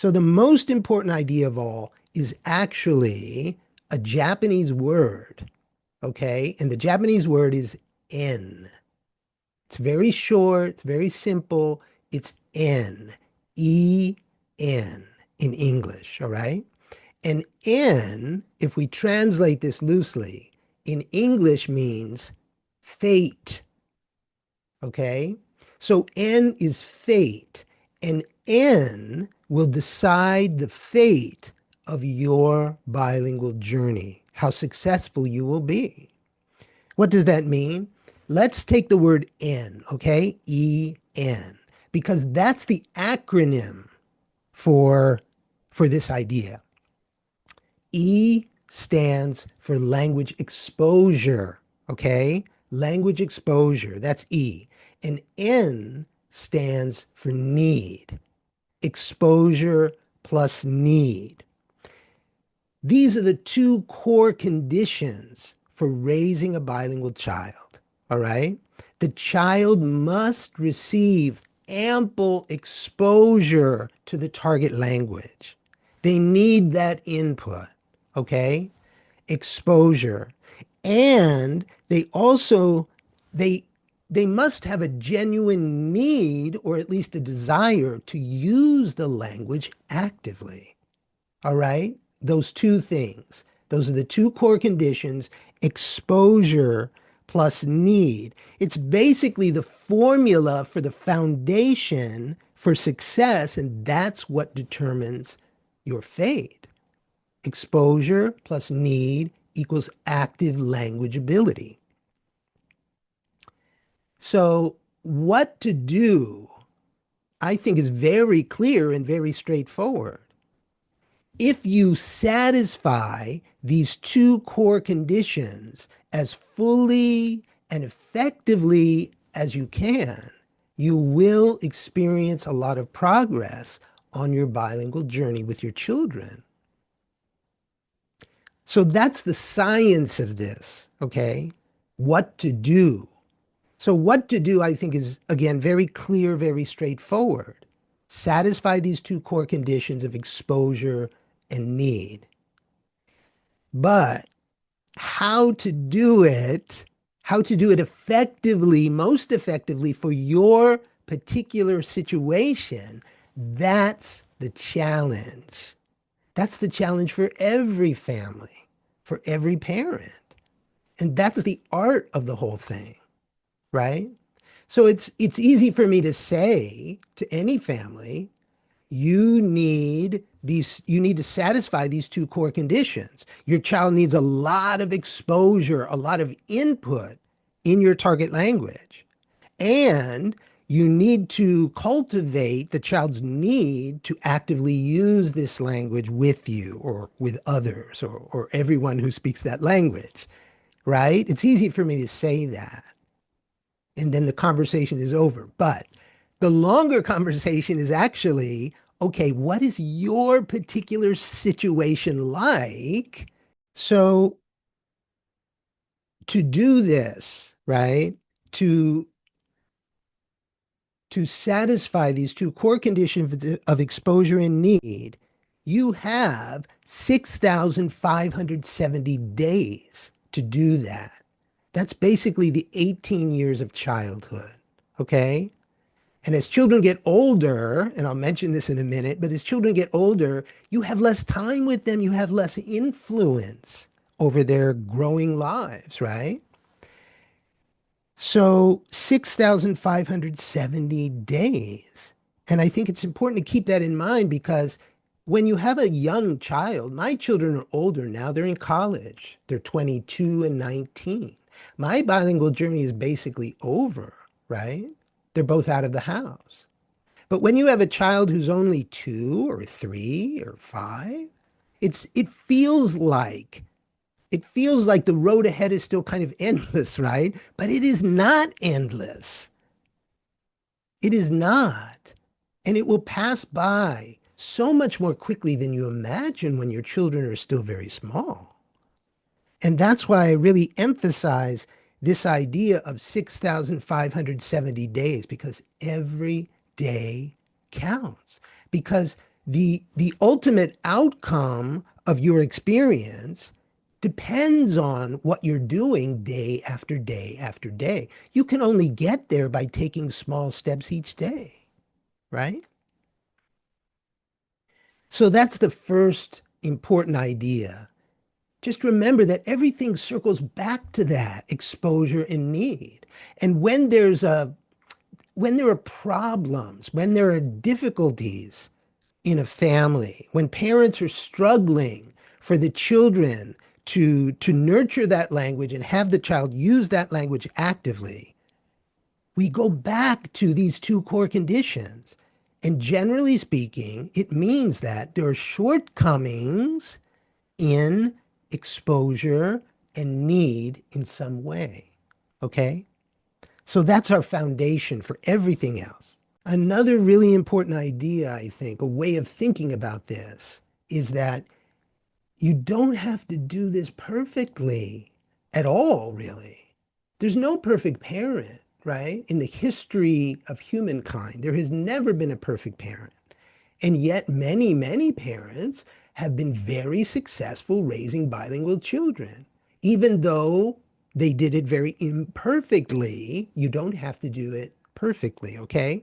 So the most important idea of all is actually a Japanese word, okay? And the Japanese word is en. It's very short, it's very simple. It's en, E-N in English, all right? And en, if we translate this loosely, in English means fate, okay? So en is fate, and en will decide the fate of your bilingual journey, how successful you will be. What does that mean? Let's take the word N, okay? E-N, because that's the acronym for, for this idea. E stands for language exposure, okay? Language exposure, that's E. And N stands for need, exposure plus need. These are the two core conditions for raising a bilingual child, all right? The child must receive ample exposure to the target language. They need that input, okay? Exposure. And they also they they must have a genuine need or at least a desire to use the language actively. All right? Those two things. Those are the two core conditions, exposure plus need. It's basically the formula for the foundation for success, and that's what determines your fate. Exposure plus need equals active language ability. So, what to do, I think, is very clear and very straightforward. If you satisfy these two core conditions as fully and effectively as you can, you will experience a lot of progress on your bilingual journey with your children. So that's the science of this, okay? What to do. So, what to do, I think, is again very clear, very straightforward. Satisfy these two core conditions of exposure and need. But how to do it effectively, most effectively for your particular situation, that's the challenge. That's the challenge for every family, for every parent. And that's the art of the whole thing, right? So it's easy for me to say to any family, you need to satisfy these two core conditions. Your child needs a lot of exposure, a lot of input in your target language. And you need to cultivate the child's need to actively use this language with you or with others or everyone who speaks that language, right? It's easy for me to say that. And then the conversation is over. But the longer conversation is actually, okay, what is your particular situation like? So to do this, right, to to satisfy these two core conditions of exposure and need, you have 6,570 days to do that. That's basically the 18 years of childhood. Okay. And as children get older, and I'll mention this in a minute, but as children get older, you have less time with them, you have less influence over their growing lives, right? So 6,570 days. And I think it's important to keep that in mind because when you have a young child, my children are older now, they're in college, they're 22 and 19. My bilingual journey is basically over, right? They're both out of the house. But when you have a child who's only 2 or 3 or 5, it feels like the road ahead is still kind of endless, right? But it is not endless. It is not. And it will pass by so much more quickly than you imagine when your children are still very small. And that's why I really emphasize this idea of 6,570 days because every day counts. Because The ultimate outcome of your experience depends on what you're doing day after day after day. You can only get there by taking small steps each day, right? So that's the first important idea. Just remember that everything circles back to that exposure and need. And when there are problems, when there are difficulties in a family, when parents are struggling for the children to nurture that language and have the child use that language actively, we go back to these two core conditions. And generally speaking, it means that there are shortcomings in exposure and need in some way. Okay? So that's our foundation for everything else. Another really important idea, I think, a way of thinking about this is that you don't have to do this perfectly at all, really. There's no perfect parent, right? In the history of humankind, there has never been a perfect parent. And yet, many, many parents have been very successful raising bilingual children. Even though they did it very imperfectly, you don't have to do it perfectly, okay?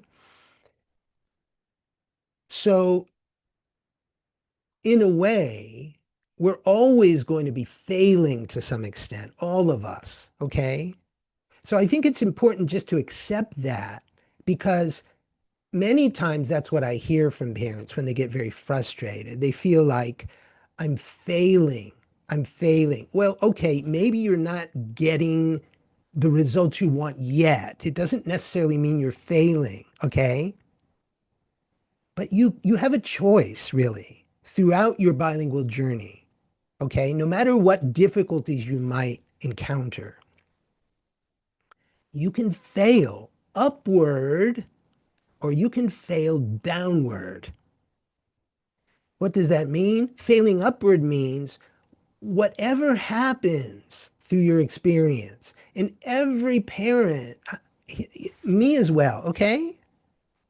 So, in a way, we're always going to be failing to some extent, all of us, okay? So, I think it's important just to accept that because many times that's what I hear from parents when they get very frustrated. They feel like I'm failing. I'm failing. Well, okay, maybe you're not getting the results you want yet. It doesn't necessarily mean you're failing, okay? But you have a choice really throughout your bilingual journey, okay? No matter what difficulties you might encounter, you can fail upward or you can fail downward. What does that mean? Failing upward means whatever happens through your experience, and every parent, me as well, okay?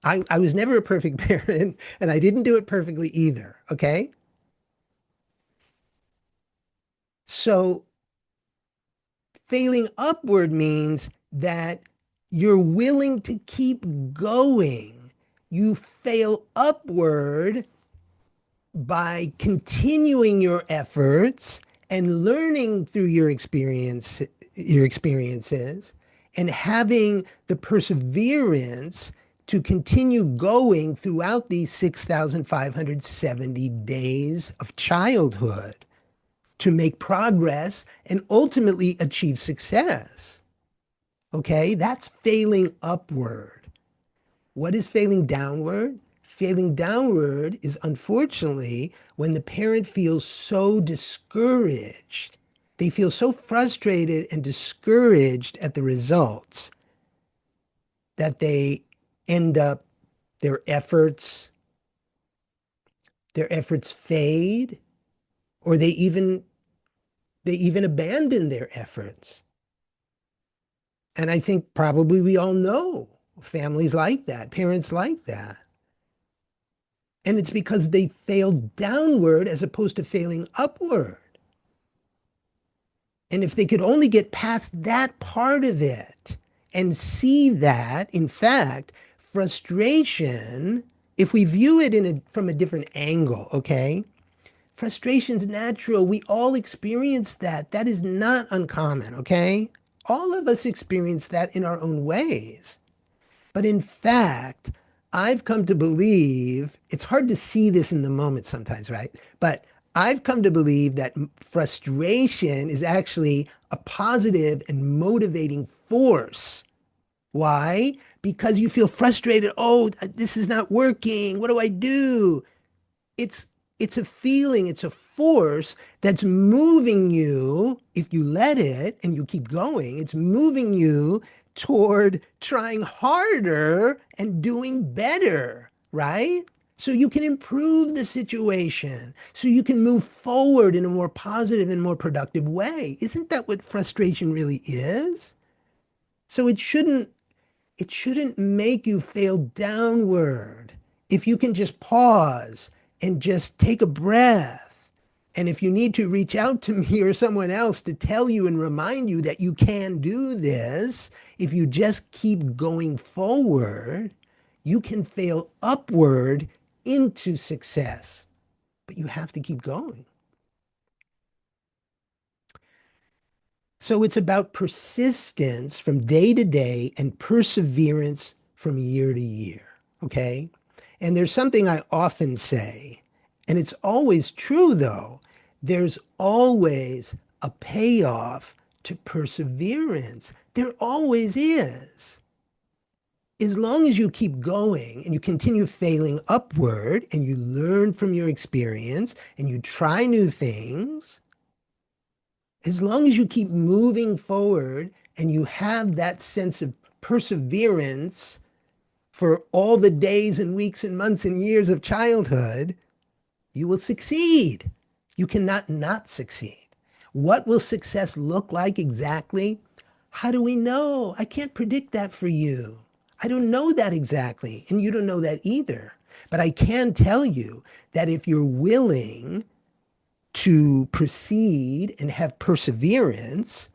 I was never a perfect parent and I didn't do it perfectly either, okay? So failing upward means that you're willing to keep going. You fail upward by continuing your efforts and learning through your experiences and having the perseverance to continue going throughout these 6,570 days of childhood to make progress and ultimately achieve success. Okay, that's failing upward. What is failing downward? Failing downward is unfortunately when the parent feels so discouraged. They feel so frustrated and discouraged at the results that they end up their efforts their efforts fade or they even abandon their efforts. And I think probably we all know families like that, parents like that. And it's because they failed downward as opposed to failing upward. And if they could only get past that part of it and see that, in fact, frustration, if we view it from a different angle, okay? Frustration's natural. We all experience that. That is not uncommon, okay? All of us experience that in our own ways. But in fact, I've come to believe it's hard to see this in the moment sometimes, right? But I've come to believe that frustration is actually a positive and motivating force. Why? Because you feel frustrated. Oh, this is not working. What do I do? it's it's a feeling, it's a force that's moving you, if you let it and you keep going, it's moving you toward trying harder and doing better, right? So you can improve the situation, so you can move forward in a more positive and more productive way. Isn't that what frustration really is? So it shouldn't make you fail downward. If you can just pause and just take a breath. And if you need to reach out to me or someone else to tell you and remind you that you can do this, if you just keep going forward, you can fail upward into success. But you have to keep going. So it's about persistence from day to day and perseverance from year to year. Okay. And there's something I often say, and it's always true though. There's always a payoff to perseverance. There always is. As long as you keep going and you continue failing upward and you learn from your experience and you try new things, as long as you keep moving forward and you have that sense of perseverance for all the days and weeks and months and years of childhood, you will succeed. You cannot not succeed. What will success look like exactly? How do we know? I can't predict that for you. I don't know that exactly, and you don't know that either. But I can tell you that if you're willing to proceed and have perseverance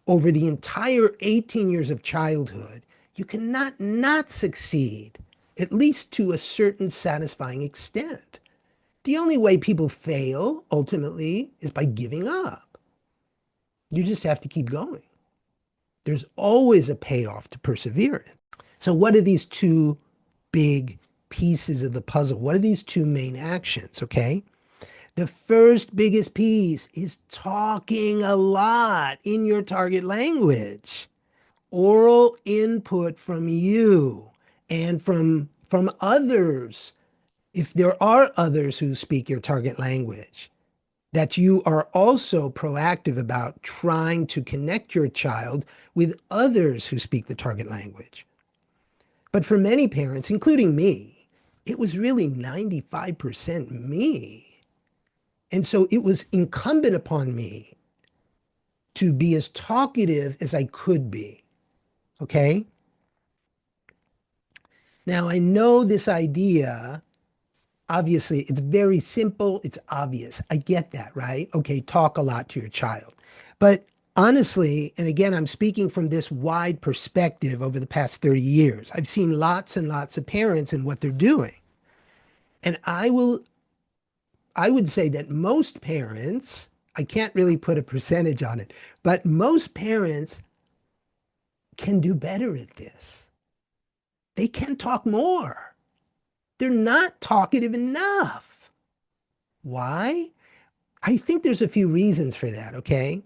over the entire 18 years of childhood, you cannot not succeed, at least to a certain satisfying extent. The only way people fail ultimately is by giving up. You just have to keep going. There's always a payoff to perseverance. So, what are these two big pieces of the puzzle? What are these two main actions? Okay. The first biggest piece is talking a lot in your target language. Oral input from you and from others, if there are others who speak your target language, that you are also proactive about trying to connect your child with others who speak the target language. But for many parents, including me, it was really 95% me. And so it was incumbent upon me to be as talkative as I could be. Okay. Now I know this idea, obviously, it's very simple. It's obvious. I get that, right? Okay. Talk a lot to your child. But honestly, and again, I'm speaking from this wide perspective over the past 30 years. I've seen lots and lots of parents and what they're doing. And I would say that most parents, I can't really put a percentage on it, but most parents can do better at this. They can talk more. They're not talkative enough. Why? I think there's a few reasons for that, okay?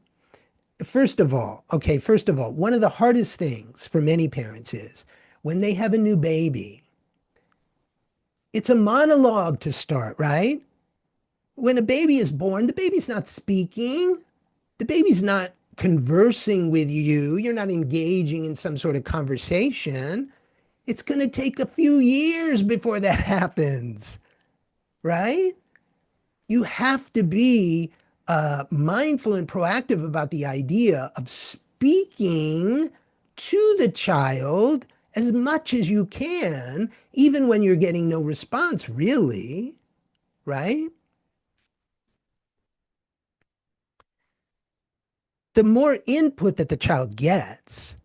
First of all, one of the hardest things for many parents is when they have a new baby, it's a monologue to start, right? When a baby is born, the baby's not speaking. The baby's not conversing with you. You're not engaging in some sort of conversation. It's going to take a few years before that happens, right? You have to be mindful and proactive about the idea of speaking to the child as much as you can, even when you're getting no response, really, right? The more input that the child gets,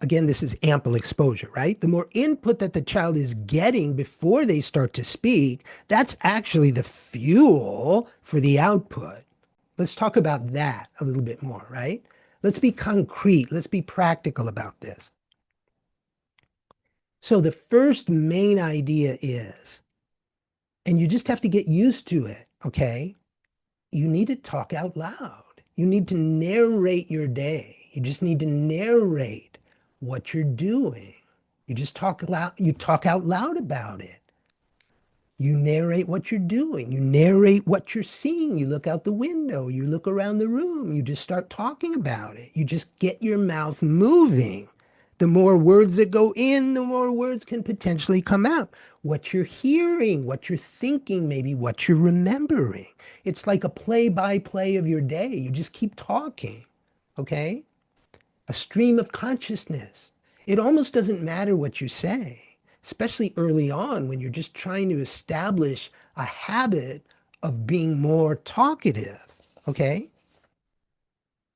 again, this is ample exposure, right? The more input that the child is getting before they start to speak, that's actually the fuel for the output. Let's talk about that a little bit more, right? Let's be concrete. Let's be practical about this. So the first main idea is, and you just have to get used to it, okay? You need to talk out loud. You need to narrate your day. You just need to narrate what you're doing. You just talk loud, you talk out loud about it. You narrate what you're doing. You narrate what you're seeing. You look out the window. You look around the room. You just start talking about it. You just get your mouth moving. The more words that go in, the more words can potentially come out. What you're hearing, what you're thinking, maybe what you're remembering. It's like a play-by-play of your day. You just keep talking, okay? A stream of consciousness. It almost doesn't matter what you say, especially early on when you're just trying to establish a habit of being more talkative. Okay.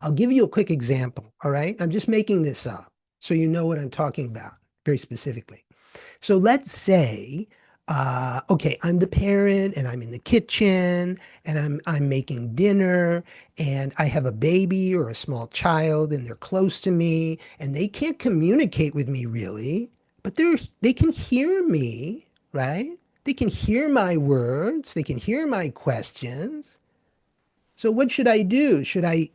I'll give you a quick example. All right. I'm just making this up so you know what I'm talking about very specifically. So let's say, okay, I'm the parent and I'm in the kitchen and I'm making dinner and I have a baby or a small child and they're close to me and they can't communicate with me really, but they can hear me, right? They can hear my words, they can hear my questions. So what should I do? Should I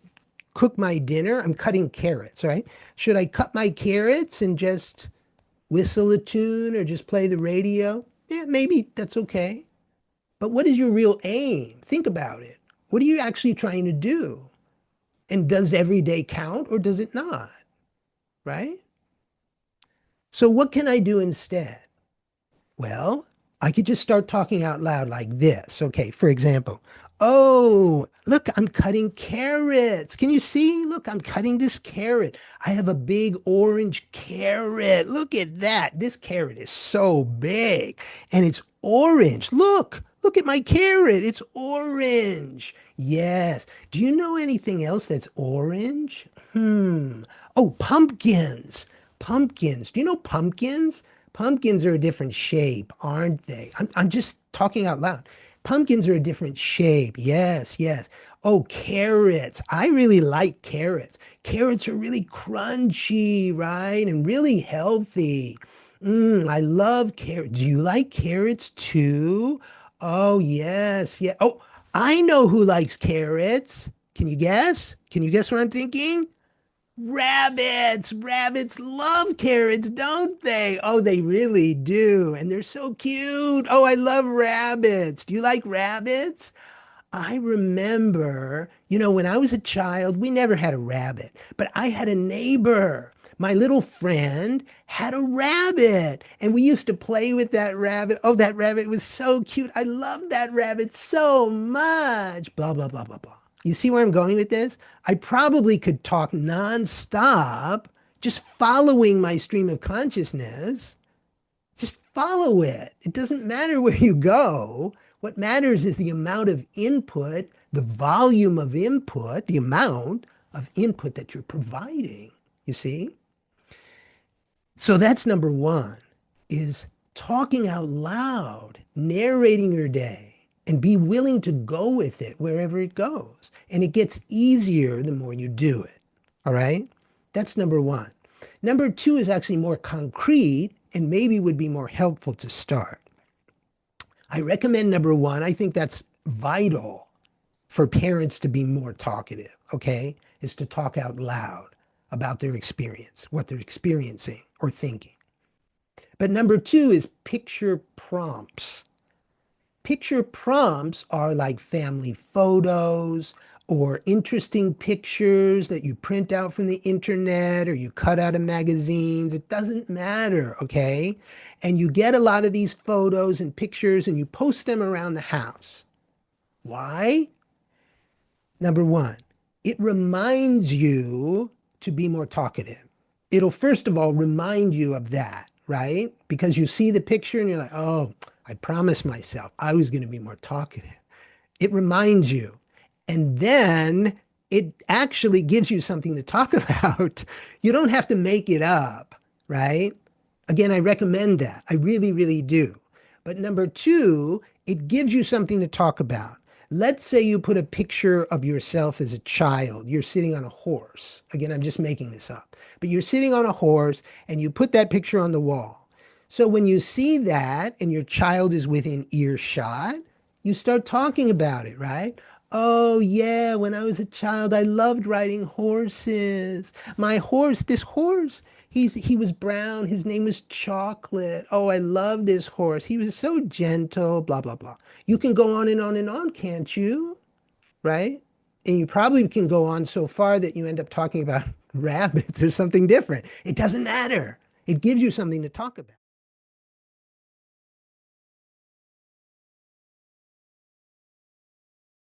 cook my dinner? I'm cutting carrots, right? Should I cut my carrots and just whistle a tune or just play the radio? Yeah, maybe that's okay. But what is your real aim? Think about it. What are you actually trying to do? And does every day count or does it not? Right? So, what can I do instead? Well, I could just start talking out loud like this. Okay, for example, oh, look, I'm cutting carrots. Can you see? Look, I'm cutting this carrot. I have a big orange carrot. Look at that. This carrot is so big and it's orange. Look at my carrot. It's orange. Yes. Do you know anything else that's orange? Oh, pumpkins. Pumpkins. Do you know pumpkins? Pumpkins are a different shape, aren't they? I'm just talking out loud. Pumpkins are a different shape. Yes, yes. Oh, carrots. I really like carrots. Carrots are really crunchy, right? And really healthy. I love carrots. Do you like carrots too? Oh, yes, yeah. Oh, I know who likes carrots. Can you guess? Can you guess what I'm thinking? Rabbits! Rabbits love carrots, don't they? Oh, they really do. And they're so cute. Oh, I love rabbits. Do you like rabbits? I remember, when I was a child, we never had a rabbit, but I had a neighbor. My little friend had a rabbit, and we used to play with that rabbit. Oh, that rabbit was so cute. I love that rabbit so much. Blah, blah, blah, blah, blah. You see where I'm going with this? I probably could talk nonstop, just following my stream of consciousness. Just follow it. It doesn't matter where you go. What matters is the amount of input, the volume of input, the amount of input that you're providing. You see? So that's number one, is talking out loud, narrating your day, and be willing to go with it wherever it goes. And it gets easier the more you do it. All right? That's number one. Number two is actually more concrete and maybe would be more helpful to start. I recommend number one. I think that's vital for parents to be more talkative, okay? Is to talk out loud about their experience, what they're experiencing or thinking. But number two is picture prompts. Picture prompts are like family photos or interesting pictures that you print out from the internet or you cut out of magazines. It doesn't matter, okay? And you get a lot of these photos and pictures and you post them around the house. Why? Number one, it reminds you to be more talkative. It'll first of all remind you of that, right? Because you see the picture and you're like, oh, I promised myself I was going to be more talkative. It reminds you. And then it actually gives you something to talk about. You don't have to make it up, right? Again, I recommend that. I really, really do. But number two, it gives you something to talk about. Let's say you put a picture of yourself as a child. You're sitting on a horse. Again, I'm just making this up. But you're sitting on a horse and you put that picture on the wall. So when you see that and your child is within earshot, you start talking about it, right? Oh, yeah, when I was a child, I loved riding horses. My horse, this horse, he was brown. His name was Chocolate. Oh, I love this horse. He was so gentle, blah, blah, blah. You can go on and on and on, can't you? Right? And you probably can go on so far that you end up talking about rabbits or something different. It doesn't matter. It gives you something to talk about.